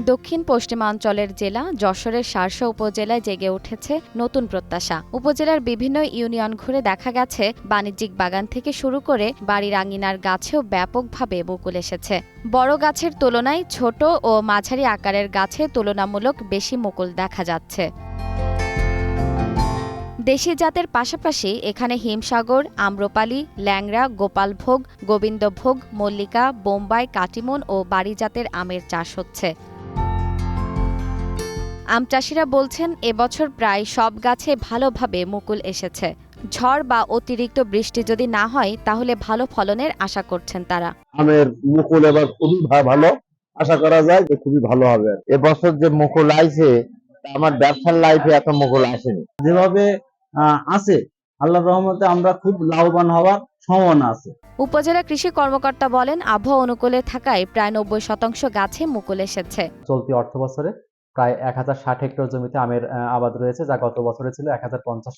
দক্ষিণ পশ্চিমাঞ্চলের জেলা যশোরের শার্শা উপজেলায় জেগে উঠেছে নতুন প্রত্যাশা। উপজেলার বিভিন্ন ইউনিয়ন ঘুরে দেখা গেছে বাণিজ্যিক বাগান থেকে শুরু করে বাড়ির আঙিনার গাছেও ব্যাপকভাবে মুকুল এসেছে। বড় গাছের তুলনায় ছোট ও মাঝারি আকারের গাছে তুলনামূলক বেশি মুকুল দেখা যাচ্ছে। দেশি জাতের পাশাপাশি এখানে হিমসাগর, আম্রপালি, ল্যাংড়া, গোপালভোগ, গোবিন্দভোগ, মল্লিকা, বোম্বাই, কাটিমন ও বাড়ি জাতের আমের চাষ হচ্ছে। আম চাষিরা বলছেন, এবছর প্রায় সব গাছে ভালোভাবে মুকুল এসেছে। ঝড় বা অতিরিক্ত বৃষ্টি যদি না হয় তাহলে ভালো ফলনের আশা করছেন তারা। আমের মুকুল এবার খুবই ভালো, আশা করা যায় যে খুবই ভালো হবে। এবছর যে মুকুল আইছে আমার ব্যবসার লাইফে এত মুকুল আসেনি। যেভাবে আছে আল্লাহর রহমতে আমরা খুব লাভবান হওয়ার সম্ভাবনা আছে। উপজেলা কৃষি কর্মকর্তা বলেন, আবহাওয়া অনুকূলে থাকায় প্রায় ৯০% গাছে মুকুল এসেছে। চলতি অর্থবছরে প্রায় ১০৬০ হেক্টর জমিতে আমের আবাদ রয়েছে, যা গত বছরে ছিল ১০৫০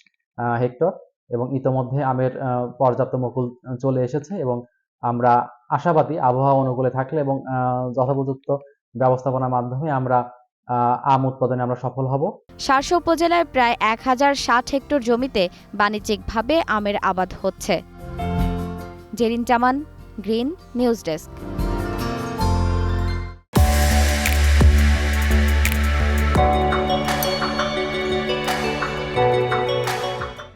হেক্টর, এবং ইতোমধ্যে আমের পর্যাপ্ত মুকুল চলে এসেছে এবং আমরা আশাবাদী আবহাওয়া অনুকূলে থাকলে এবং যথোপযুক্ত ব্যবস্থাপনার মাধ্যমে আমরা আম উৎপাদনে আমরা সফল হব। শার্শা উপজেলায় প্রায় ১০৬০ হেক্টর জমিতে বাণিজ্যিকভাবে আমের আবাদ হচ্ছে। জেরিন জামান, গ্রিন নিউজ ডেস্ক।